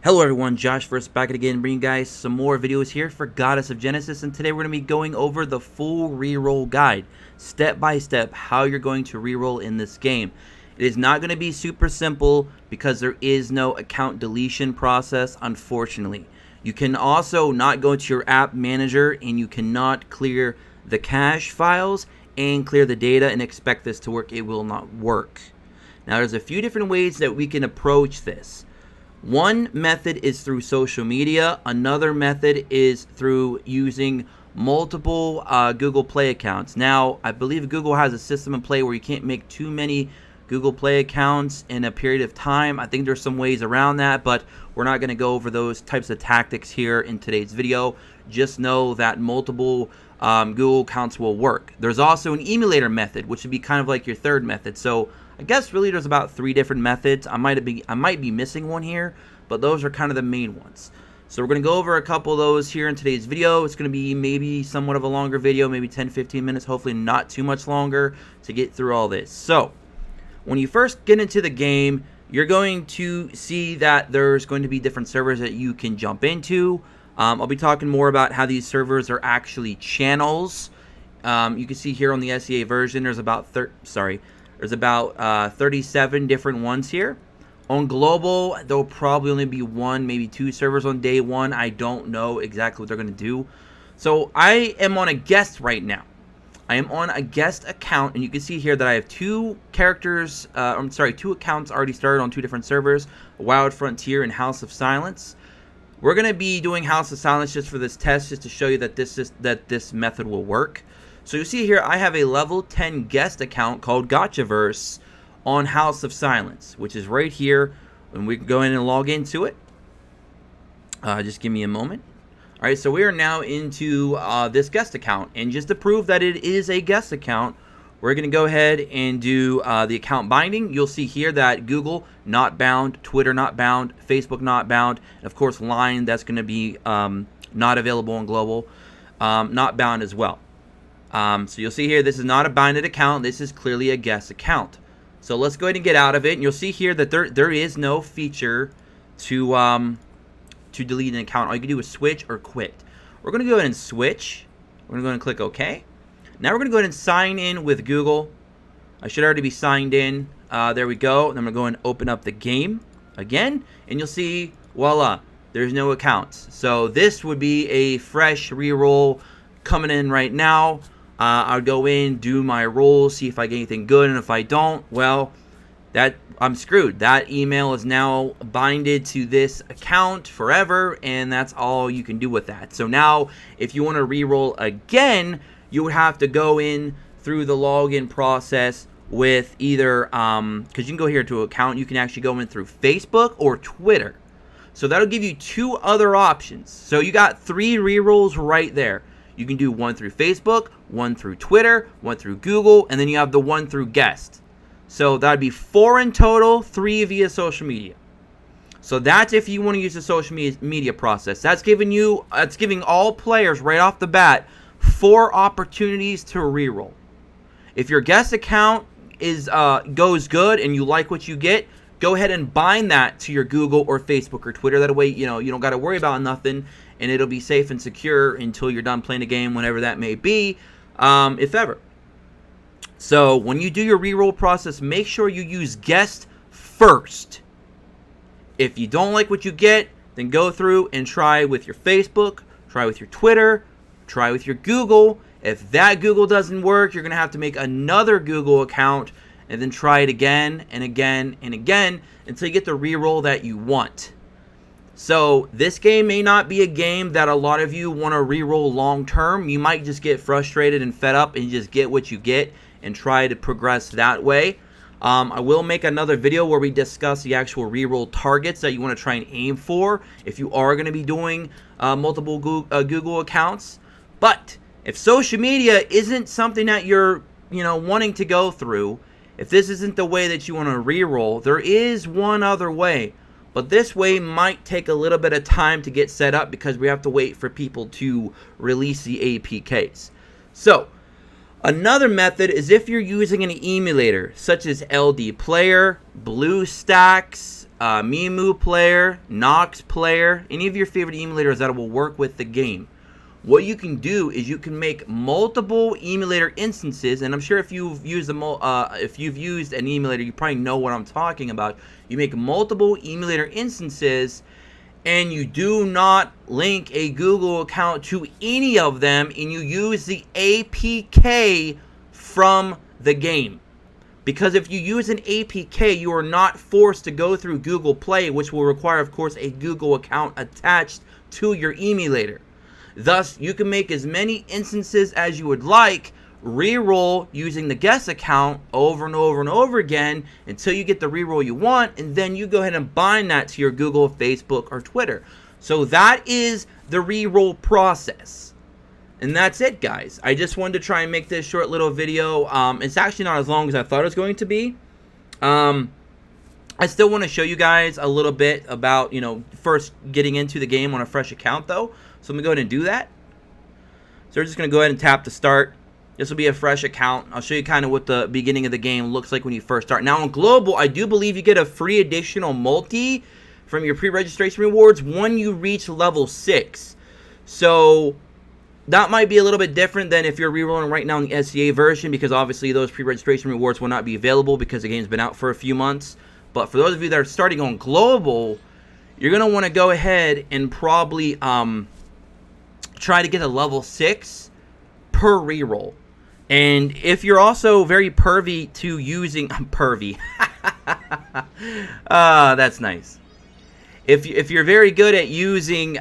Hello everyone, Josh first back again, bringing you guys some more videos here for Goddess of Genesis, and today we're going to be going over the full reroll guide, step by step, how you're going to reroll in this game. It is not going to be super simple because there is no account deletion process, unfortunately. You can also not go into your app manager and you cannot clear the cache files and clear the data and expect this to work. It will not work. Now there's a few different ways that we can approach this. One method is through social media. Another method is through using multiple Google Play accounts. Now, I believe Google has a system in play where you can't make too many Google Play accounts in a period of time. I think there's some ways around that, but we're not going to go over those types of tactics here in today's video. Just know that multiple Google accounts will work. There's also an emulator method, which would be kind of like your third method. So I guess really there's about 3 different methods. I might be missing one here, but those are kind of the main ones. So we're going to go over a couple of those here in today's video. It's going to be maybe somewhat of a longer video, maybe 10-15 minutes, hopefully not too much longer to get through all this. So when you first get into the game, you're going to see that there's going to be different servers that you can jump into. I'll be talking more about how these servers are actually channels. You can see here on the SEA version, there's about 37 different ones here. On global, there'll probably only be 1, maybe 2 servers on day 1. I don't know exactly what they're going to do. So I am on a guest right now. I am on a guest account, and you can see here that I have 2 accounts already started on 2 different servers, Wild Frontier and House of Silence. We're going to be doing House of Silence just for this test, just to show you that this method will work. So you see here, I have a level 10 guest account called Gotchaverse on House of Silence, which is right here, and we can go in and log into it. Just give me a moment. All right, so we are now into this guest account, and just to prove that it is a guest account, we're going to go ahead and do the account binding. You'll see here that Google not bound, Twitter not bound, Facebook not bound, and of course Line, that's going to be not available on global, not bound as well. So you'll see here, this is not a binded account. This is clearly a guest account. So let's go ahead and get out of it. And you'll see here that there is no feature to delete an account. All you can do is switch or quit. We're going to go ahead and switch. We're going to go ahead and click OK. Now we're going to go ahead and sign in with Google. I should already be signed in. There we go. Then I'm going to go and open up the game again. And you'll see, voila, there's no accounts. So this would be a fresh reroll coming in right now. I'll go in, do my roll, see if I get anything good, and if I don't, well, I'm screwed. That email is now binded to this account forever, and that's all you can do with that. So now, if you want to re-roll again, you would have to go in through the login process with either, because you can go here to account, you can actually go in through Facebook or Twitter. So that'll give you 2 other options. So you got 3 re-rolls right there. You can do 1 through Facebook, 1 through Twitter, 1 through Google, and then you have the 1 through guest. So that would be 4 in total, 3 via social media. So that's if you want to use the social media process. That's giving all players right off the bat 4 opportunities to reroll. If your guest account goes good and you like what you get, go ahead and bind that to your Google or Facebook or Twitter. That way, you don't got to worry about nothing, and it'll be safe and secure until you're done playing the game, whenever that may be, if ever. So when you do your reroll process, make sure you use guest first. If you don't like what you get, then go through and try with your Facebook, try with your Twitter, try with your Google. If that Google doesn't work, you're going to have to make another Google account and then try it again and again and again until you get the reroll that you want. So this game may not be a game that a lot of you want to reroll long term. You might just get frustrated and fed up and just get what you get and try to progress that way. I will make another video where we discuss the actual reroll targets that you want to try and aim for if you are going to be doing multiple Google accounts. But if social media isn't something that you're wanting to go through, if this isn't the way that you want to reroll, there is one other way. But this way might take a little bit of time to get set up because we have to wait for people to release the APKs. So Another method is if you're using an emulator such as LD Player, BlueStacks, Mimu Player, Nox Player, any of your favorite emulators that will work with the game. What you can do is you can make multiple emulator instances, and I'm sure if you've used an emulator, you probably know what I'm talking about. You make multiple emulator instances, and you do not link a Google account to any of them, and you use the APK from the game. Because if you use an APK, you are not forced to go through Google Play, which will require, of course, a Google account attached to your emulator. Thus, you can make as many instances as you would like, reroll using the guest account over and over and over again until you get the reroll you want, and then you go ahead and bind that to your Google, Facebook, or Twitter. So that is the reroll process. And that's it, guys. I just wanted to try and make this short little video. It's actually not as long as I thought it was going to be. I still want to show you guys a little bit about, first getting into the game on a fresh account, though. So I'm going to go ahead and do that. So we're just going to go ahead and tap to start. This will be a fresh account. I'll show you kind of what the beginning of the game looks like when you first start. Now on Global, I do believe you get a free additional multi from your pre-registration rewards when you reach level 6. So that might be a little bit different than if you're rerolling right now in the SCA version, because obviously those pre-registration rewards will not be available because the game's been out for a few months. But for those of you that are starting on Global, you're going to want to go ahead and probably try to get a level 6 per reroll. And if you're also very pervy to using pervy, that's nice. If you're very good at using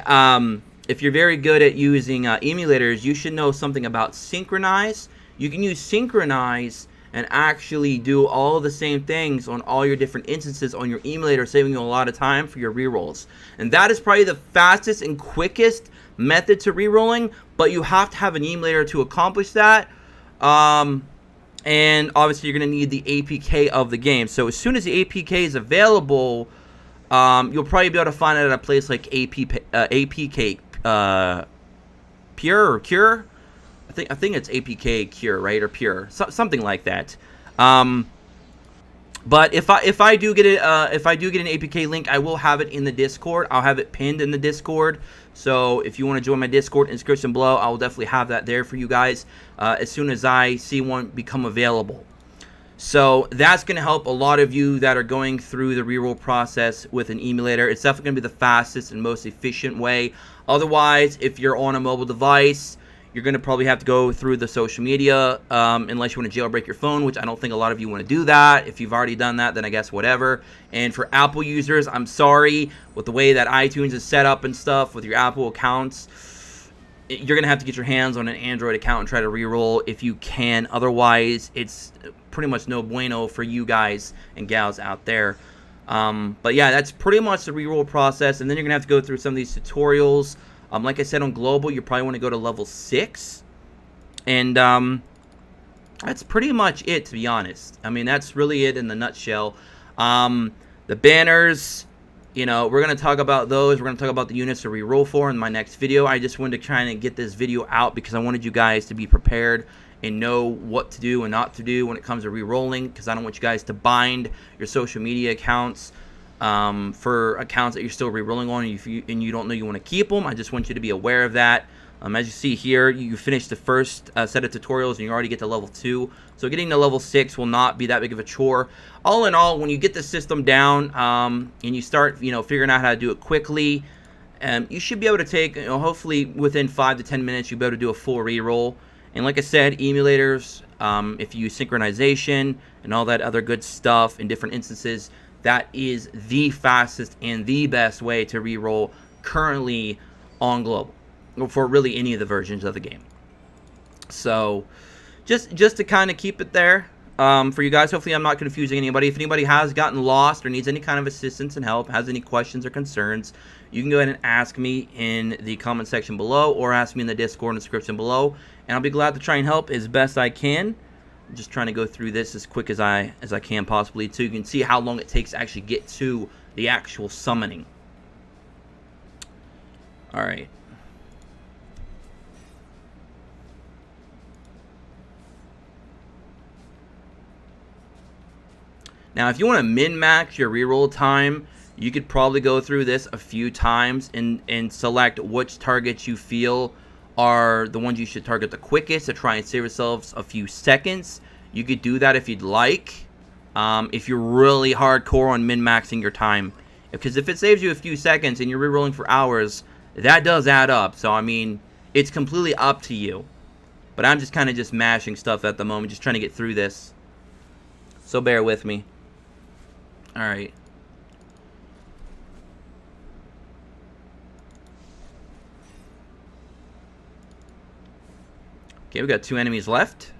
emulators, you should know something about synchronize. You can use synchronize and actually do all the same things on all your different instances on your emulator, saving you a lot of time for your rerolls. And that is probably the fastest and quickest method to rerolling, but you have to have an emulator to accomplish that. And obviously you're going to need the APK of the game. So as soon as the APK is available, you'll probably be able to find it at a place like APK Pure or Cure. I think it's APK Cure, right, or Pure, something like that. But if I do get an APK link, I will have it in the Discord. I'll have it pinned in the Discord. So if you want to join my Discord in the description below, I will definitely have that there for you guys as soon as I see one become available. So that's going to help a lot of you that are going through the reroll process with an emulator. It's definitely going to be the fastest and most efficient way. Otherwise, if you're on a mobile device, you're going to probably have to go through the social media unless you want to jailbreak your phone, which I don't think a lot of you want to do that. If you've already done that, then I guess whatever. And for Apple users, I'm sorry, with the way that iTunes is set up and stuff with your Apple accounts, you're going to have to get your hands on an Android account and try to reroll if you can. Otherwise, it's pretty much no bueno for you guys and gals out there. But yeah, that's pretty much the reroll process. And then you're going to have to go through some of these tutorials. Like I said, on Global, you probably want to go to level 6. And that's pretty much it, to be honest. I mean, that's really it in the nutshell. The banners, we're going to talk about those. We're going to talk about the units to reroll for in my next video. I just wanted to try and get this video out because I wanted you guys to be prepared and know what to do and not to do when it comes to rerolling, because I don't want you guys to bind your social media accounts for accounts that you're still rerolling on and you don't know you want to keep them. I just want you to be aware of that. As you see here, you finished the first set of tutorials and you already get to level 2. So getting to level 6 will not be that big of a chore. All in all, when you get the system down and you start figuring out how to do it quickly, you should be able to take, hopefully within 5 to 10 minutes, you'll be able to do a full reroll. And like I said, emulators, if you use synchronization and all that other good stuff in different instances, that is the fastest and the best way to reroll currently on Global, for really any of the versions of the game. So just to kind of keep it there for you guys. Hopefully I'm not confusing anybody. If anybody has gotten lost or needs any kind of assistance and help, has any questions or concerns, you can go ahead and ask me in the comment section below or ask me in the Discord in the description below, and I'll be glad to try and help as best I can. I'm just trying to go through this as quick as I can possibly, so you can see how long it takes to actually get to the actual summoning. Alright. Now, if you want to min-max your reroll time, you could probably go through this a few times and select which targets you feel are the ones you should target the quickest to try and save yourselves a few seconds. You could do that if you'd like, if you're really hardcore on min-maxing your time. Because if it saves you a few seconds and you're rerolling for hours, that does add up. So, I mean, it's completely up to you. But I'm just kind of just mashing stuff at the moment, just trying to get through this. So bear with me. Alright. Okay, we got 2 enemies left.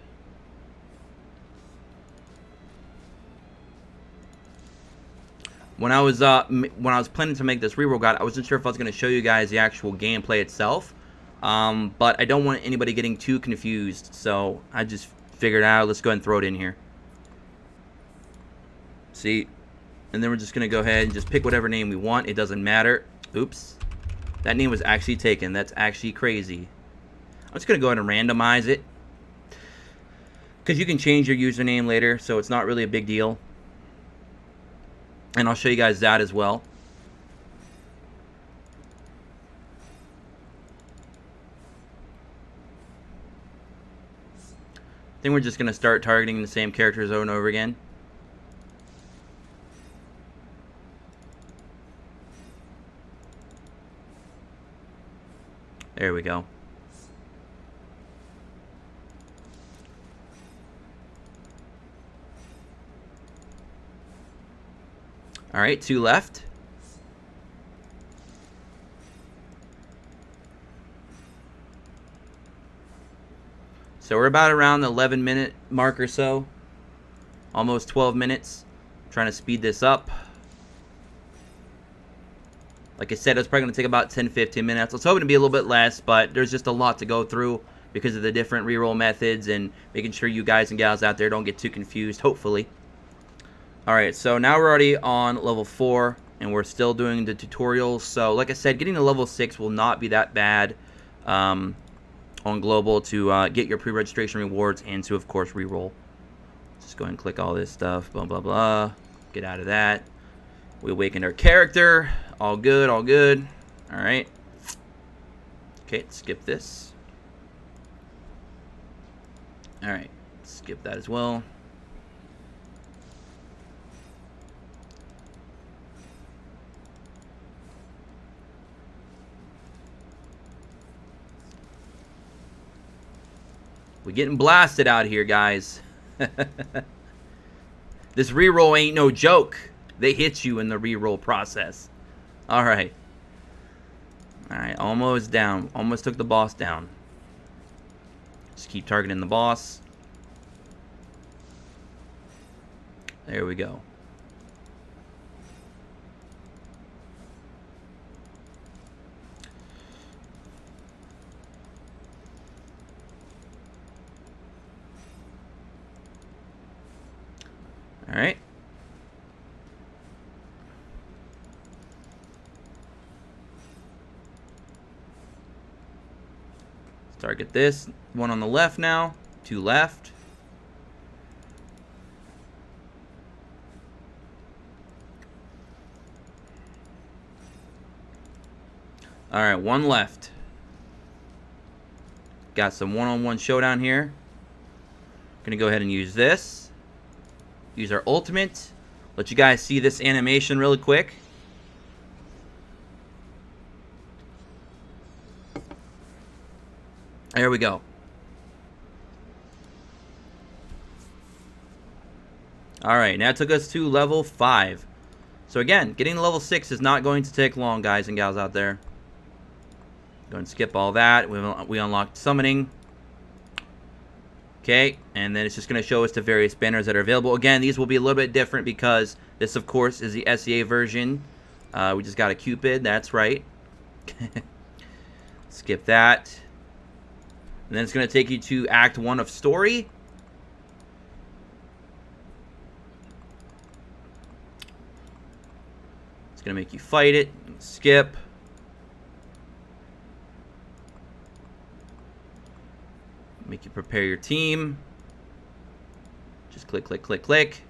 When I was planning to make this reroll guide, I wasn't sure if I was going to show you guys the actual gameplay itself, but I don't want anybody getting too confused, so I just figured out, let's go ahead and throw it in here. See, and then we're just going to go ahead and just pick whatever name we want. It doesn't matter. Oops, that name was actually taken. That's actually crazy. I'm just going to go ahead and randomize it, because you can change your username later, so it's not really a big deal. And I'll show you guys that as well. I think we're just going to start targeting the same characters over and over again. There we go. All right, 2 left. So we're about around the 11-minute mark or so. Almost 12 minutes. I'm trying to speed this up. Like I said, it's probably going to take about 10-15 minutes. I was hoping to be a little bit less, but there's just a lot to go through because of the different reroll methods and making sure you guys and gals out there don't get too confused, hopefully. Alright, so now we're already on level 4, and we're still doing the tutorials. So, like I said, getting to level 6 will not be that bad on Global to get your pre-registration rewards and to, of course, reroll. Just go ahead and click all this stuff, blah, blah, blah. Get out of that. We awakened our character. All good, all good. Alright. Okay, let's skip this. Alright, skip that as well. We're getting blasted out here, guys. This reroll ain't no joke. They hit you in the reroll process. Alright. Alright, almost down. Almost took the boss down. Just keep targeting the boss. There we go. Alright. Target this. One on the left now. 2 left. Alright, 1 left. Got some one-on-one showdown here. Gonna go ahead and use this. Use our ultimate. Let you guys see this animation really quick. There we go. Alright, now it took us to level 5. So again, getting to level 6 is not going to take long, guys and gals out there. Go and skip all that. We unlocked summoning. Okay, and then it's just going to show us the various banners that are available. Again, these will be a little bit different because this, of course, is the SEA version. We just got a Cupid, that's right. Skip that. And then it's going to take you to Act 1 of Story. It's going to make you fight it. Skip. Make you prepare your team. Just click, click, click, click.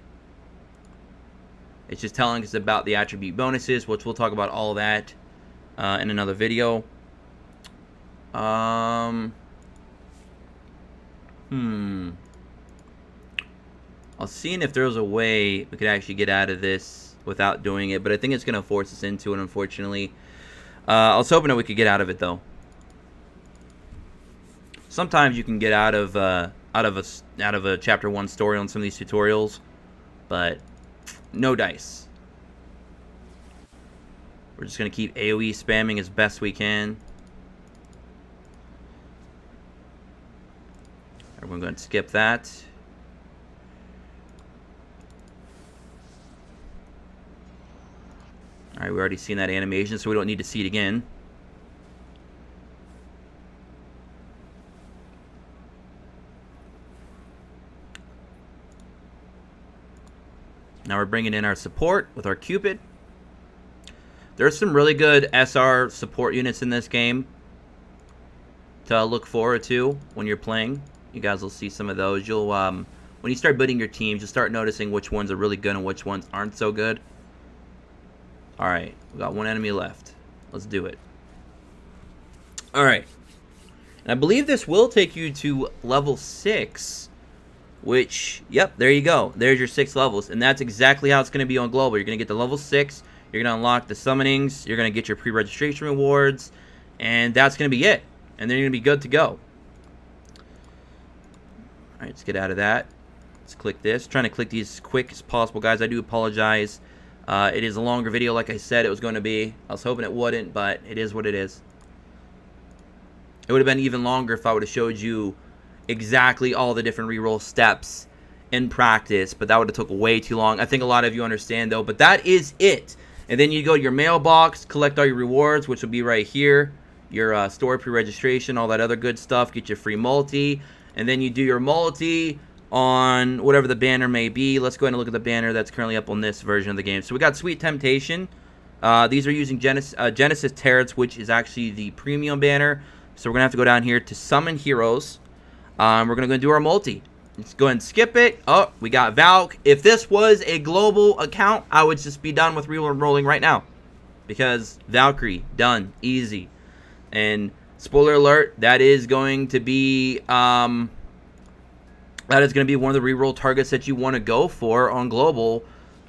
It's just telling us about the attribute bonuses, which we'll talk about all that in another video. I was seeing if there was a way we could actually get out of this without doing it, but I think it's going to force us into it, unfortunately. I was hoping that we could get out of it, though. Sometimes you can get out of a chapter 1 story on some of these tutorials, but no dice. We're just going to keep AoE spamming as best we can. We're going to skip that. Alright, we've already seen that animation, so we don't need to see it again. Now we're bringing in our support with our Cupid. There's some really good SR support units in this game to look forward to when you're playing. You guys will see some of those. You'll when you start building your teams, you'll start noticing which ones are really good and which ones aren't so good. Alright, we got one enemy left. Let's do it. Alright. And I believe this will take you to level 6. Which, yep, there you go. There's your 6 levels. And that's exactly how it's going to be on Global. You're going to get to level 6. You're going to unlock the summonings. You're going to get your pre-registration rewards. And that's going to be it. And then you're going to be good to go. Alright, let's get out of that. Let's click this. Trying to click these as quick as possible, guys. I do apologize. It is a longer video like I said it was going to be. I was hoping it wouldn't, but it is what it is. It would have been even longer if I would have showed you exactly all the different reroll steps in practice, but that would have took way too long. I think a lot of you understand, though, but that is it. And then you go to your mailbox, collect all your rewards, which will be right here. Your store pre-registration, all that other good stuff. Get your free multi. And then you do your multi on whatever the banner may be. Let's go ahead and look at the banner that's currently up on this version of the game. So we got Sweet Temptation. These are using Genesis Turrets, which is actually the premium banner. So we're going to have to go down here to Summon Heroes. We're going to go and do our multi. Let's go ahead and skip it. Oh, we got Valk. If this was a global account, I would just be done with Reroll right now. Because Valkyrie, done. Easy. And spoiler alert, that is going to be one of the reroll targets that you want to go for on global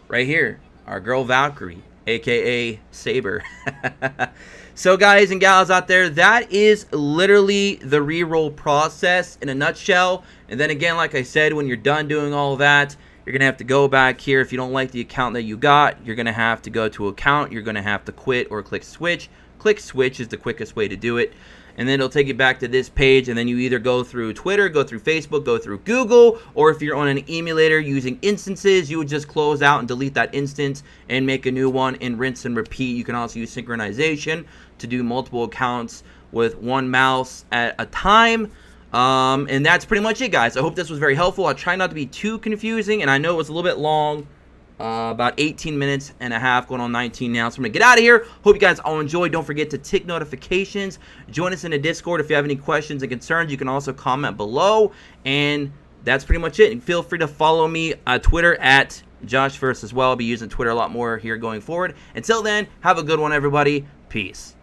right here. Our girl Valkyrie, aka Saber. So guys and gals out there, that is literally the reroll process in a nutshell. And then again, like I said, when you're done doing all of that, you're going to have to go back here. If you don't like the account that you got, you're going to have to go to account. You're going to have to quit or click switch. Click switch is the quickest way to do it. And then it'll take you back to this page, and then you either go through Twitter, go through Facebook, go through Google, or if you're on an emulator using instances, you would just close out and delete that instance and make a new one and rinse and repeat. You can also use synchronization to do multiple accounts with one mouse at a time. And that's pretty much it, guys. I hope this was very helpful. I try not to be too confusing, and I know it was a little bit long. About 18 minutes and a half, going on 19 now. So I'm going to get out of here. Hope you guys all enjoyed. Don't forget to tick notifications. Join us in the Discord if you have any questions and concerns. You can also comment below. And that's pretty much it. And feel free to follow me on Twitter at JoshFirst as well. I'll be using Twitter a lot more here going forward. Until then, have a good one, everybody. Peace.